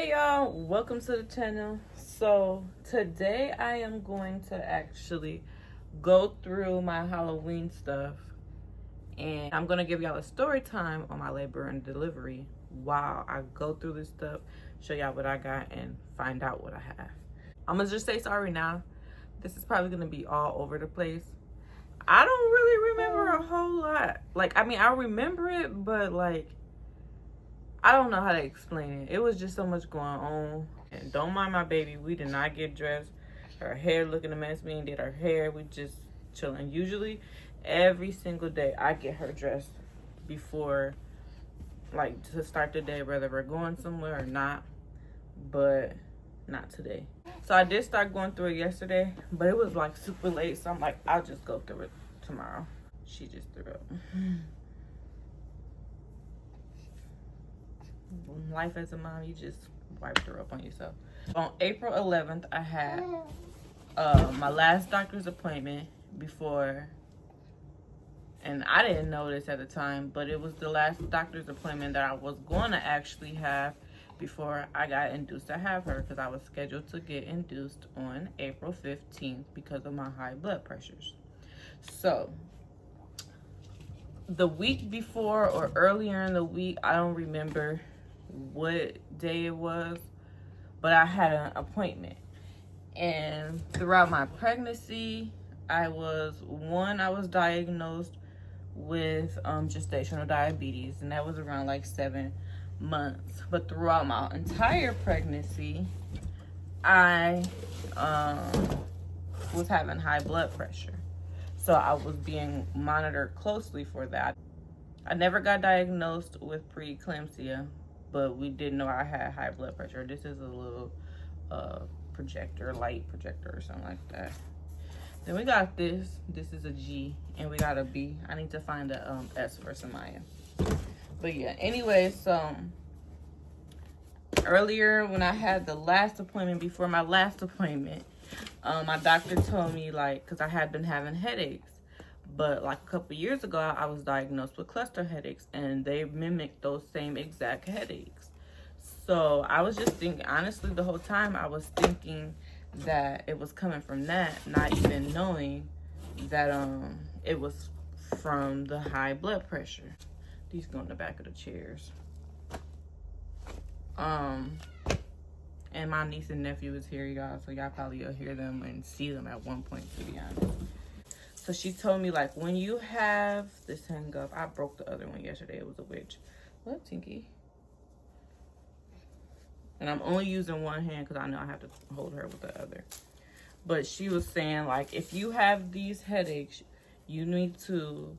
Hey y'all, welcome to the channel. So today I am going to actually go through my Halloween stuff, and I'm gonna give y'all a story time on my labor and delivery while I go through this stuff, show y'all what I got and find out what I have. I'm gonna just say sorry now. This is probably gonna be all over the place. I don't really remember a whole lot. I remember it, but I don't know how to explain it. It was just so much going on. And don't mind my baby. We did not get dressed. Her hair looking a mess. We did her hair. We just chilling. Usually, every single day, I get her dressed before, to start the day, whether we're going somewhere or not. But not today. So I did start going through it yesterday, but it was super late. So I'm like, I'll just go through it tomorrow. She just threw up. Life as a mom, you just wipe her up on yourself. On April 11th, I had my last doctor's appointment before, and I didn't know this at the time, but it was the last doctor's appointment that I was going to actually have before I got induced to have her, because I was scheduled to get induced on April 15th because of my high blood pressures. So the week before or earlier in the week, I don't remember what day it was, but I had an appointment. And throughout my pregnancy, I was diagnosed with gestational diabetes, and that was around 7 months. But throughout my entire pregnancy, I was having high blood pressure, so I was being monitored closely for that. I never got diagnosed with preeclampsia, but we did know I had high blood pressure. This is a little light projector or something like that. Then we got this. This is a G, and we got a B. I need to find a S for Samaya. But yeah, anyway, so earlier when I had the last appointment, before my last appointment, my doctor told me, because I had been having headaches. But a couple years ago, I was diagnosed with cluster headaches, and they mimicked those same exact headaches. So I was just thinking, honestly, the whole time I was thinking that it was coming from that, not even knowing that it was from the high blood pressure. These go in the back of the chairs. And my niece and nephew is here, y'all, so y'all probably will hear them and see them at one point, to be honest. So she told me, when you have this hang up, I broke the other one yesterday. It was a witch. What, Tinky? And I'm only using one hand because I know I have to hold her with the other. But she was saying, if you have these headaches, you need to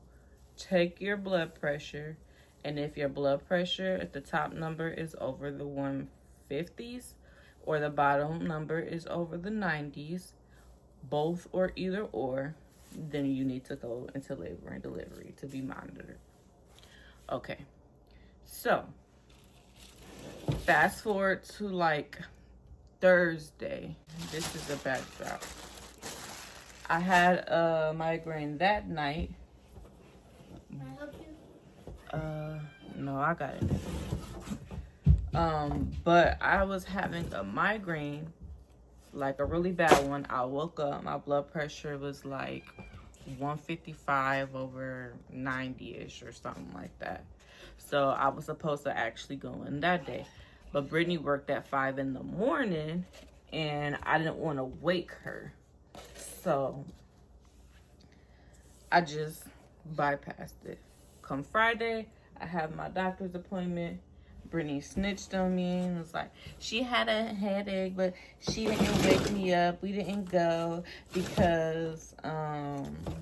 check your blood pressure. And if your blood pressure at the top number is over the 150s, or the bottom number is over the 90s, both or either or, then you need to go into labor and delivery to be monitored. Okay, so fast forward to Thursday. This is the backdrop. I had a migraine that night. Can I help you? No, I got it. But I was having a migraine, a really bad one. I woke up, my blood pressure was 155 over 90-ish or something like that. So I was supposed to actually go in that day. But Brittany worked at 5 in the morning, and I didn't want to wake her. So I just bypassed it. Come Friday, I have my doctor's appointment. Brittany snitched on me and was like, she had a headache, but she didn't wake me up. We didn't go because,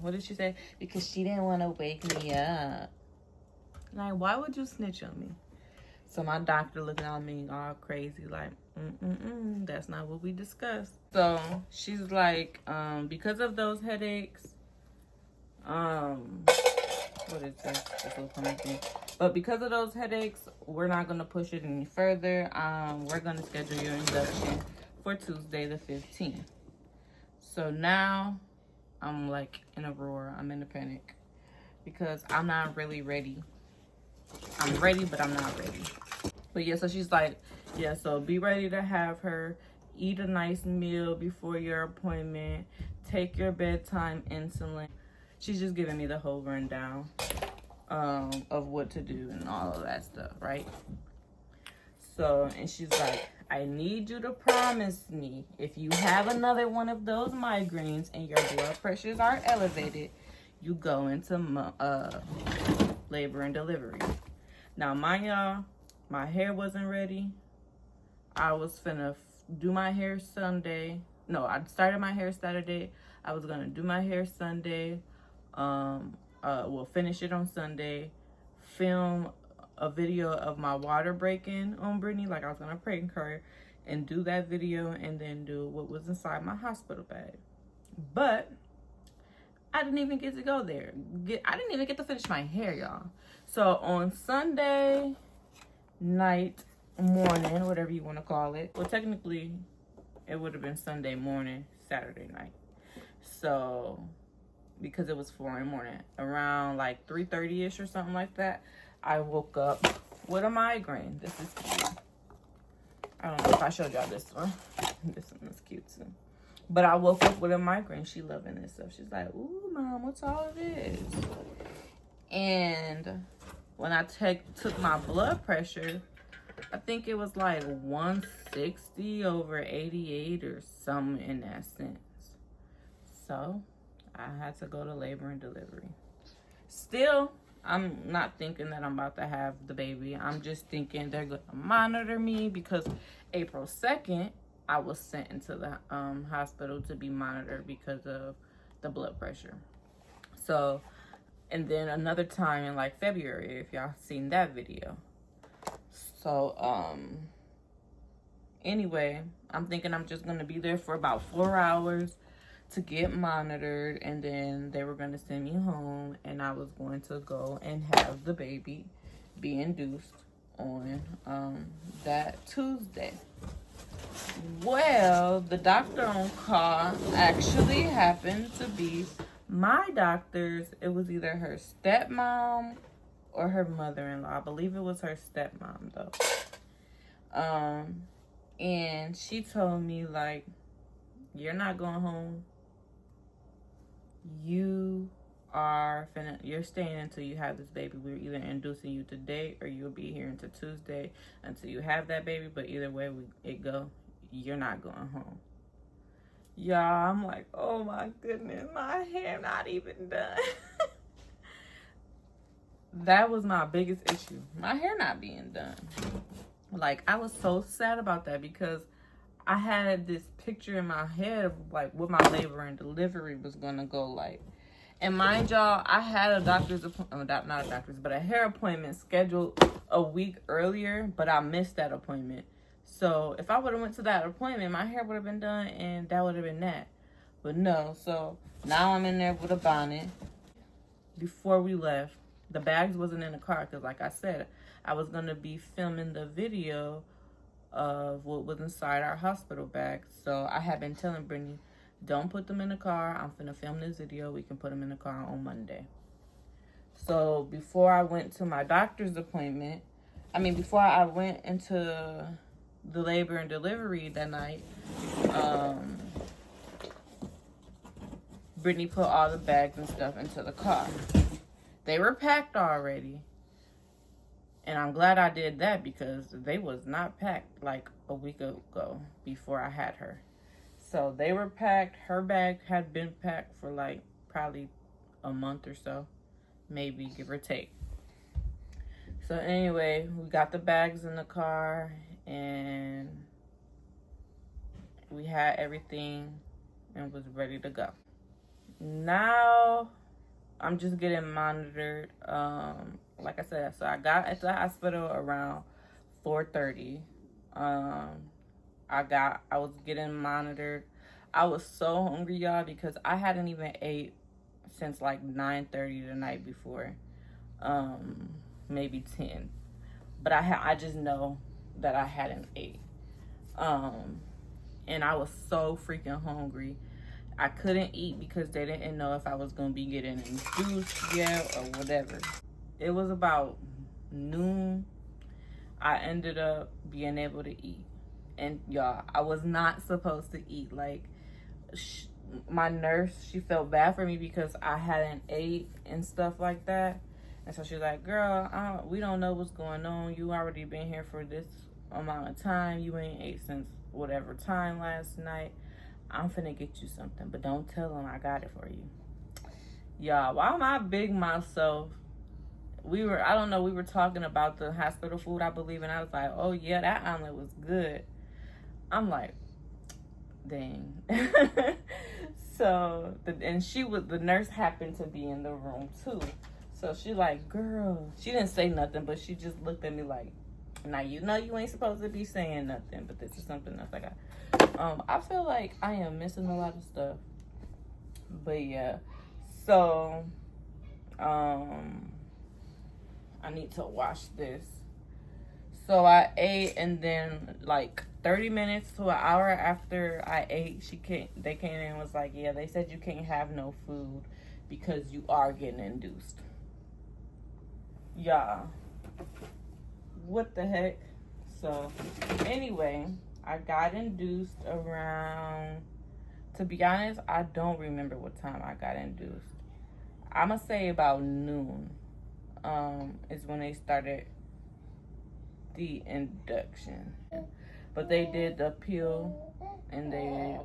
what did she say? Because she didn't want to wake me up. Why would you snitch on me? So my doctor looking at me all crazy, that's not what we discussed. So she's like, because of those headaches, what is this? This little funny thing. But because of those headaches, we're not going to push it any further. We're going to schedule your induction for Tuesday the 15th. So now I'm in a roar. I'm in a panic because I'm not really ready. I'm ready, but I'm not ready. But yeah, so she's like, Yeah, so be ready to have her eat a nice meal before your appointment, take your bedtime insulin. She's just giving me the whole rundown of what to do and all of that stuff, right? So, and she's like, I need you to promise me if you have another one of those migraines and your blood pressures are elevated, you go into labor and delivery. Now, mind y'all, my hair wasn't ready. I was finna do my hair Sunday. No, I started my hair Saturday. I was gonna do my hair Sunday. We'll finish it on Sunday. Film a video of my water breaking on Brittany, like I was gonna prank her, and do that video, and then do what was inside my hospital bag. But I didn't even get to go there. I didn't even get to finish my hair, y'all. So on Sunday night, morning, whatever you want to call it. Well, technically, it would have been Sunday morning, Saturday night. So, because it was 4 in the morning, around like 3:30ish or something like that, I woke up with a migraine. This is cute. I don't know if I showed y'all this one. This one is cute too. But I woke up with a migraine. She loving this stuff. She's like, ooh, Mom, what's all of this? And when I took my blood pressure, I think it was like 160 over 88 or something in that sense. So I had to go to labor and delivery. Still, I'm not thinking that I'm about to have the baby. I'm just thinking they're going to monitor me because April 2nd, I was sent into the hospital to be monitored because of the blood pressure. So, and then another time in like February, if y'all seen that video. So, anyway, I'm thinking I'm just going to be there for about 4 hours to get monitored, and then they were going to send me home, and I was going to go and have the baby be induced on that Tuesday. Well, the doctor on call actually happened to be my doctor's. It was either her stepmom or her mother-in-law. I believe it was her stepmom though. And she told me, like, you're not going home. You're staying until you have this baby. We're either inducing you today or you'll be here until Tuesday until you have that baby. But either way you're not going home. Y'all, I'm like, oh my goodness, my hair not even done. That was my biggest issue. My hair not being done. Like, I was so sad about that because I had this picture in my head of like what my labor and delivery was gonna go like. And mind y'all, I had a doctor's appointment, not a doctor's, but a hair appointment scheduled a week earlier, but I missed that appointment. So if I would have went to that appointment, my hair would have been done and that would have been that. But no, so now I'm in there with a bonnet. Before we left, the bags wasn't in the car because like I said, I was going to be filming the video of what was inside our hospital bag. So I had been telling Brittany, don't put them in the car. I'm finna film this video. We can put them in the car on Monday. So before I went to my doctor's appointment, before I went into the labor and delivery that night, Brittany put all the bags and stuff into the car. They were packed already. And I'm glad I did that because they was not packed like a week ago before I had her. So they were packed. Her bag had been packed for like probably a month or so, maybe give or take. So anyway, we got the bags in the car and we had everything and was ready to go. Now I'm just getting monitored. Like I said, so I got at the hospital around 4:30. I was getting monitored. I was so hungry, y'all, because I hadn't even ate since like 9:30 the night before, maybe 10. But I just know that I hadn't ate, and I was so freaking hungry. I couldn't eat because they didn't know if I was gonna be getting induced yet or whatever. It was about noon. I ended up being able to eat. And y'all, I was not supposed to eat. Like, my nurse, she felt bad for me because I hadn't ate and stuff like that. And so she's like, girl, we don't know what's going on. You already been here for this amount of time. You ain't ate since whatever time last night. I'm finna get you something, but don't tell them I got it for you. Y'all, while my big mouth self, we were talking about the hospital food, I believe, and I was like, oh yeah, that omelet was good. I'm like, dang. So, the nurse happened to be in the room too. So she like, girl, she didn't say nothing, but she just looked at me like, now you know you ain't supposed to be saying nothing, but this is something else I got. I feel like I am missing a lot of stuff. But yeah. So, I need to wash this. So I ate, and then like 30 minutes to an hour after I ate, they came in and was like, yeah, they said you can't have no food because you are getting induced. Yeah. What the heck? So anyway, I got induced around, to be honest, I don't remember what time I got induced. I'ma say about noon is when they started the induction. But they did the peel and they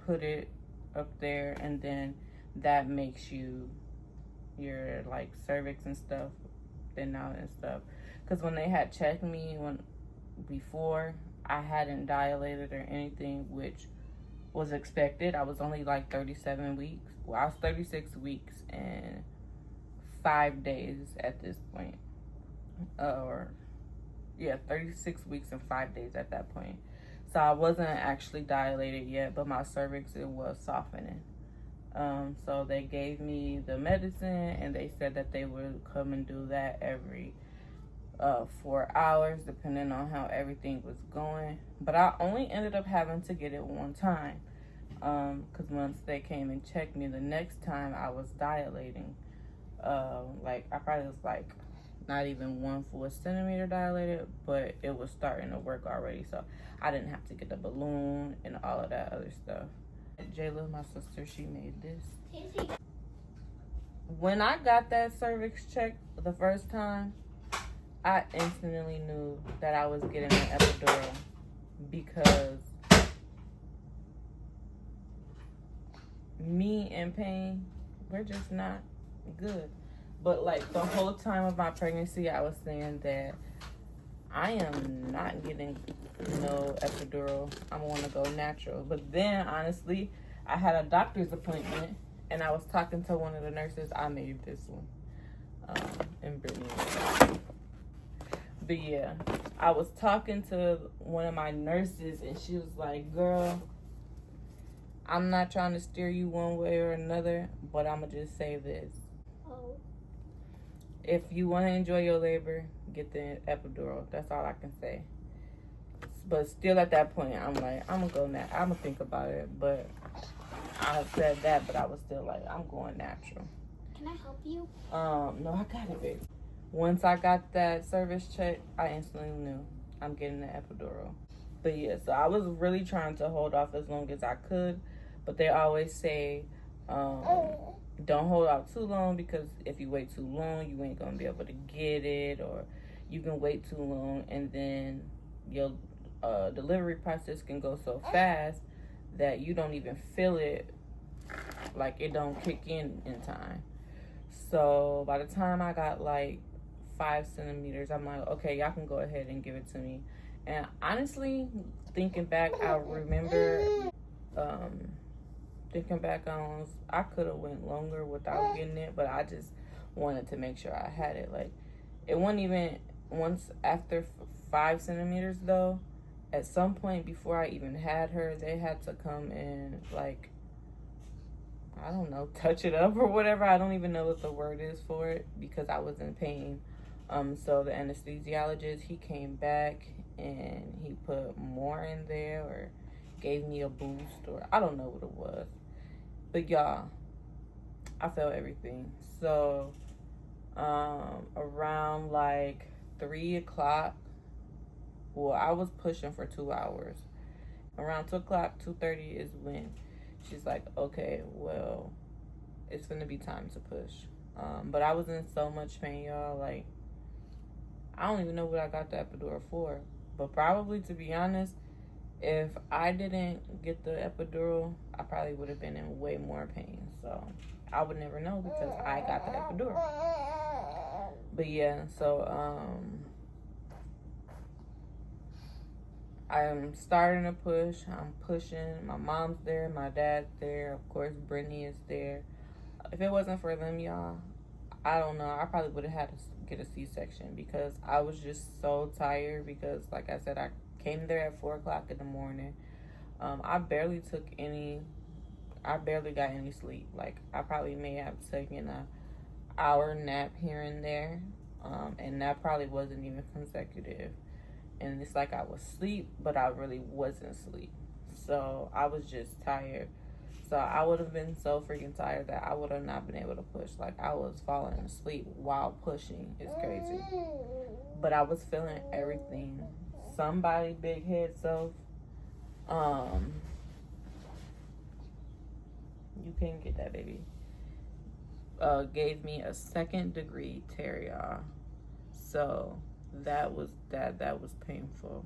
put it up there, and then that makes your like cervix and stuff thin out and stuff. Because when they had checked me before, I hadn't dilated or anything, which was expected. I was only like 37 weeks. Well, I was 36 weeks and 5 days at this point. 36 weeks and 5 days at that point. So I wasn't actually dilated yet, but my cervix, it was softening. So they gave me the medicine, and they said that they would come and do that every 4 hours, depending on how everything was going. But I only ended up having to get it one time, because once they came and checked me the next time, I was dilating. Like I probably was like not even 1 full centimeter dilated, but it was starting to work already, so I didn't have to get the balloon and all of that other stuff. Jayla, my sister, she made this. When I got that cervix checked the first time, I instantly knew that I was getting an epidural, because me and pain, we're just not good. But like the whole time of my pregnancy, I was saying that I am not getting no epidural. I'm gonna go natural. But then honestly, I had a doctor's appointment, and I was talking to one of the nurses. I made this one, in Brittany. But yeah, I was talking to one of my nurses, and she was like, girl, I'm not trying to steer you one way or another, but I'm gonna just say this. If you want to enjoy your labor, get the epidural. That's all I can say. But still at that point, I'm like, I'm gonna go I'm gonna think about it. But I said that, but I was still like, I'm going natural. Can I help you? No, I got it, baby. Once I got that service check, I instantly knew I'm getting the epidural. But yeah, so I was really trying to hold off as long as I could. But they always say, don't hold out too long, because if you wait too long, you ain't gonna be able to get it, or you can wait too long and then your delivery process can go so fast that you don't even feel it, like it don't kick in time. So by the time I got like 5 centimeters, I'm like, okay, y'all can go ahead and give it to me. And honestly, thinking back, I remember thinking back on, I could have went longer without getting it, but I just wanted to make sure I had it. Like, it wasn't even once after 5 centimeters though. At some point before I even had her, they had to come and like, I don't know, touch it up or whatever. I don't even know what the word is for it, because I was in pain. So the anesthesiologist, he came back and he put more in there, or gave me a boost, or I don't know what it was. But y'all, I felt everything. So around like 3 o'clock, well, I was pushing for 2 hours. Around 2 o'clock, 2:30 is when she's like, okay, well, it's gonna be time to push. But I was in so much pain, y'all. Like, I don't even know what I got the epidural for. But probably, to be honest, if I didn't get the epidural, I probably would have been in way more pain. So I would never know because I got the epidural. But yeah, so I'm starting to push. I'm pushing. My mom's there. My dad's there. Of course, Brittany is there. If it wasn't for them, y'all, I don't know. I probably would have had to get a C-section because I was just so tired because, like I said, I came there at 4 o'clock in the morning. I barely got any sleep. Like, I probably may have taken an hour nap here and there. And that probably wasn't even consecutive. And it's like I was asleep, but I really wasn't asleep. So I was just tired. So I would have been so freaking tired that I would have not been able to push. Like, I was falling asleep while pushing. It's crazy. But I was feeling everything. Somebody, big head self, you can't get that, baby, gave me a 2nd degree tear, y'all. So that was painful.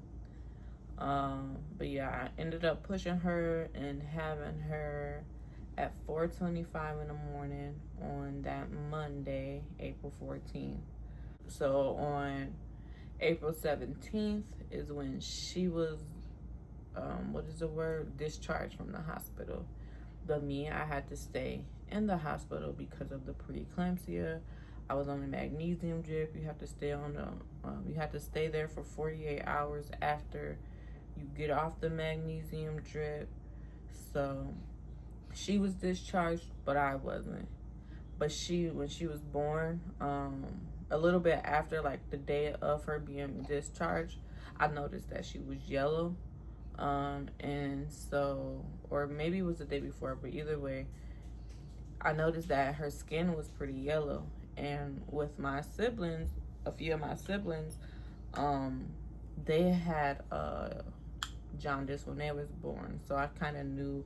But yeah, I ended up pushing her and having her at 4:25 in the morning on that Monday, April 14th. So on April 17th is when she was, discharged from the hospital. But me, I had to stay in the hospital because of the preeclampsia. I was on a magnesium drip. You have to stay you have to stay there for 48 hours after you get off the magnesium drip. So she was discharged, but I wasn't. But when she was born, a little bit after, like the day of her being discharged, I noticed that she was yellow. And so, or maybe it was the day before, but either way, I noticed that her skin was pretty yellow. And with my siblings, a few of my siblings, they had jaundice when they was born. So I kind of knew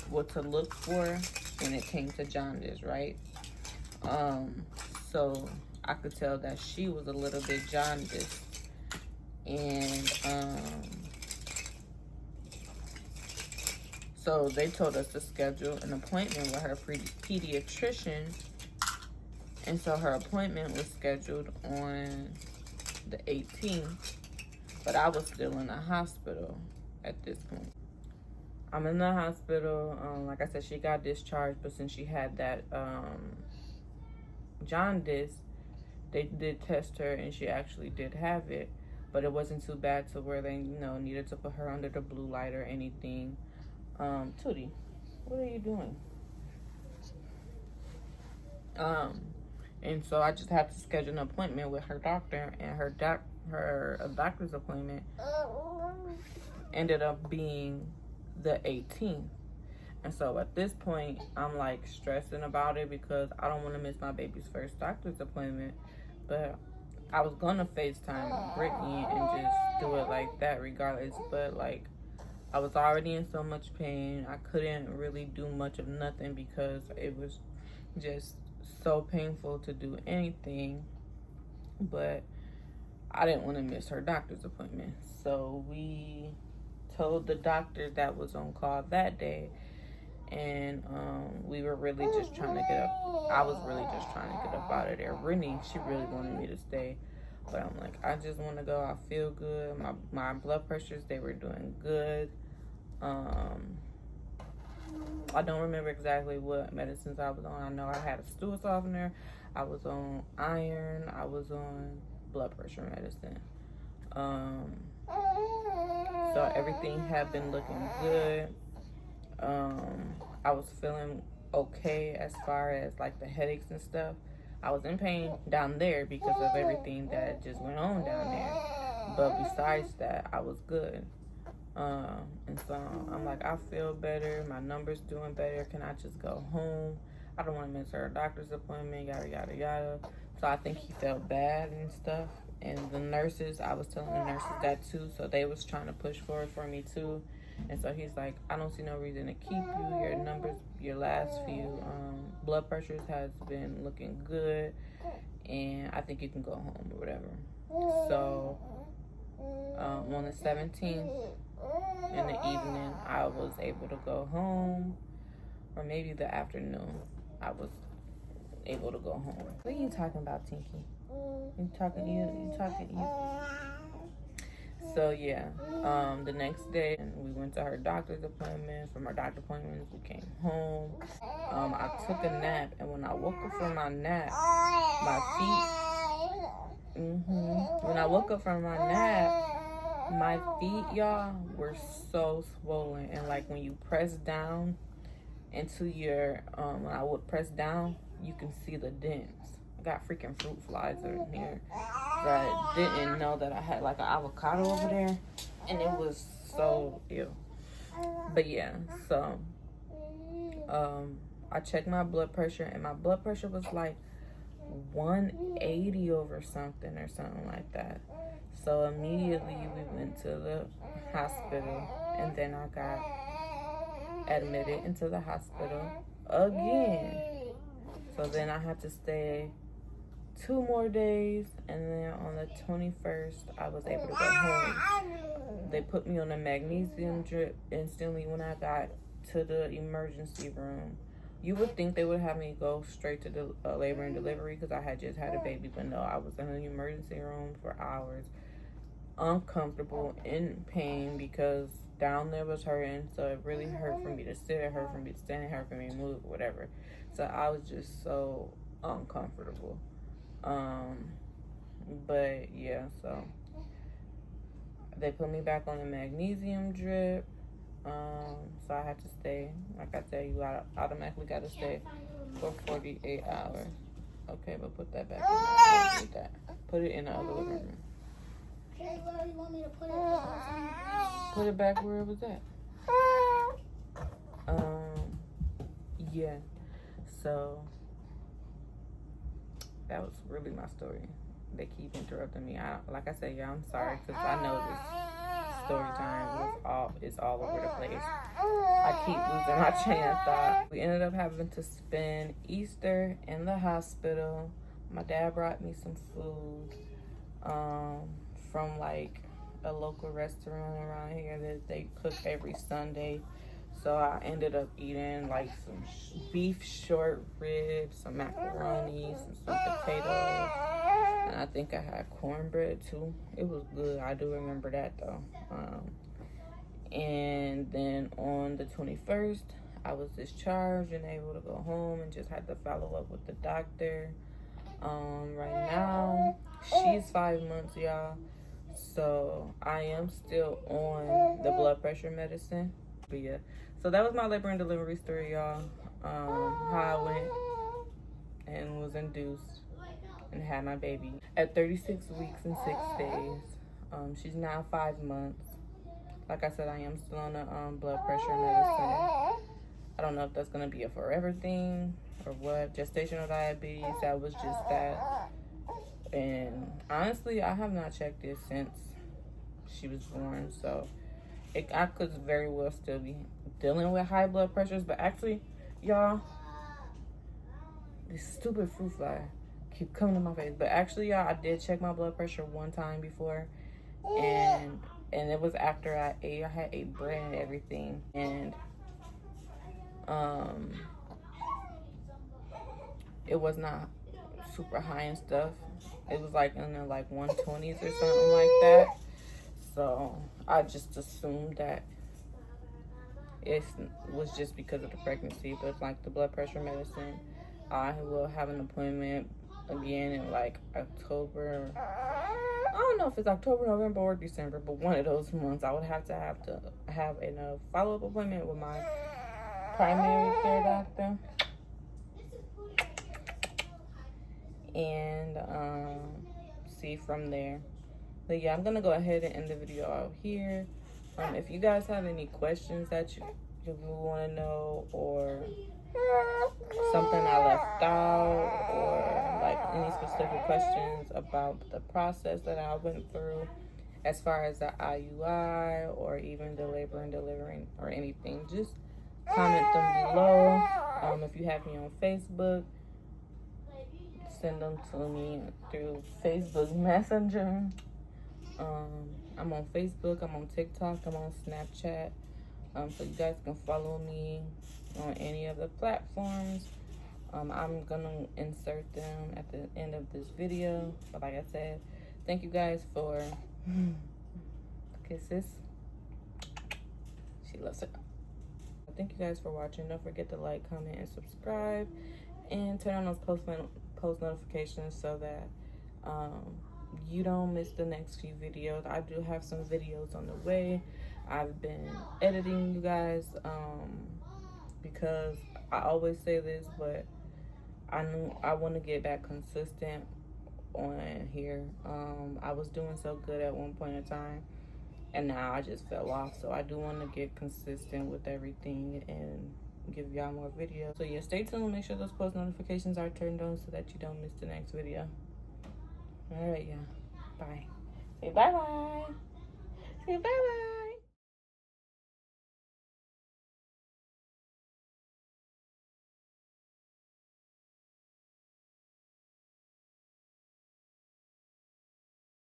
what to look for when it came to jaundice, right? So I could tell that she was a little bit jaundiced. And so they told us to schedule an appointment with her pediatrician. And so her appointment was scheduled on the 18th. But I was still in the hospital at this point. I'm in the hospital. Like I said, she got discharged. But since she had that jaundice, they did test her and she actually did have it. But it wasn't too bad to where they, needed to put her under the blue light or anything. Tootie, what are you doing? And so I just had to schedule an appointment with her doctor, and her doctor's appointment ended up being the 18th. And so at this point, I'm like stressing about it because I don't want to miss my baby's first doctor's appointment. But I was gonna FaceTime Brittany and just do it like that regardless. But like, I was already in so much pain. I couldn't really do much of nothing because it was just so painful to do anything. But I didn't want to miss her doctor's appointment. So we told the doctor that was on call that day. And we were really just trying to get up. I was really just trying to get up out of there. Brittany, she really wanted me to stay. But I'm like, I just want to go. I feel good. My blood pressures, they were doing good. I don't remember exactly what medicines I was on. I know I had a stool softener. I was on iron. I was on blood pressure medicine. So everything had been looking good. I was feeling okay as far as like the headaches and stuff. I was in pain down there because of everything that just went on down there. But besides that, I was good. And so I'm like, I feel better. My number's doing better. Can I just go home? I don't want to miss her doctor's appointment, yada, yada, yada. So I think he felt bad and stuff. And the nurses, I was telling the nurses that too, so they was trying to push forward for me too. And so he's like, I don't see no reason to keep you. Your numbers, your last few blood pressures has been looking good, and I think you can go home or whatever. So on the 17th in the evening, I was able to go home, or maybe the afternoon, I was able to go home. What are you talking about, Tinky? You talking. So yeah, the next day we went to her doctor's appointment. From our doctor's appointment, we came home. I took a nap, and when I woke up from my nap, my feet. When I woke up from my nap, my feet, y'all, were so swollen, and like when you press down into your, when I would press down, you can see the dents. I got freaking fruit flies in here. I didn't know that I had like an avocado over there, and it was so ew. But yeah, so I checked my blood pressure, and my blood pressure was like 180 over something or something like that. So immediately we went to the hospital, and then I got admitted into the hospital again. So then I had to stay 2 more days, and then on the 21st, I was able to go home. They put me on a magnesium drip instantly when I got to the emergency room. You would think they would have me go straight to the labor and delivery because I had just had a baby, but no, I was in the emergency room for hours, uncomfortable, in pain because down there was hurting, so it really hurt for me to sit, it hurt for me to stand, it hurt for me to move, whatever. So I was just so uncomfortable. But yeah, so they put me back on the magnesium drip. So I had to stay. Like I said, you automatically got to stay for 48 hours. Okay, but put that back in there. I don't need that. Put it in the other living room. Where do you want me to put it? Put it back where it was at. Yeah. So that was really my story. They keep interrupting me. Like I said, yeah, I'm sorry because I know this story time is all over the place. I keep losing my train of thought. We ended up having to spend Easter in the hospital. My dad brought me some food from like a local restaurant around here that they cook every Sunday. So I ended up eating like some beef short ribs, some macaroni, some potatoes, and I think I had cornbread too. It was good. I do remember that though. And then on the 21st, I was discharged and able to go home and just had to follow up with the doctor. Right now, she's 5 months, y'all. So I am still on the blood pressure medicine. But yeah, so that was my labor and delivery story, y'all. How I went and was induced and had my baby at 36 weeks and 6 days. She's now 5 months. Like I said, I am still on the blood pressure medicine. I don't know if that's gonna be a forever thing or what. Gestational diabetes, that was just that. And honestly, I have not checked it since she was born, so I could very well still be dealing with high blood pressures. But actually, y'all, this stupid fruit fly keep coming to my face. But actually, y'all, I did check my blood pressure one time before, and it was after I ate. I had ate bread and everything, and it was not super high and stuff. It was like in the like 120s or something like that. So I just assumed that it was just because of the pregnancy. But like the blood pressure medicine, I will have an appointment again in like October. I don't know if it's October, November, or December, but one of those months I would have to have a follow-up appointment with my primary care doctor. And see from there. But yeah, I'm gonna go ahead and end the video out here. If you guys have any questions that you want to know, or something I left out, or like any specific questions about the process that I went through as far as the IUI or even the labor and delivering or anything, just comment them below. If you have me on Facebook, send them to me through Facebook Messenger. I'm on Facebook, I'm on TikTok, I'm on Snapchat. So you guys can follow me on any of the platforms. I'm gonna insert them at the end of this video. But like I said, thank you guys for kisses. She loves it. Thank you guys for watching. Don't forget to like, comment, and subscribe, and turn on those post notifications so that you don't miss the next few videos. I do have some videos on the way. I've been editing, you guys, because I always say this, but I want to get back consistent on here. I was doing so good at one point in time, and now I just fell off. So I do want to get consistent with everything and give y'all more videos. So yeah, stay tuned. Make sure those post notifications are turned on so that you don't miss the next video. All right, yeah. Bye. Say bye-bye. Say bye-bye.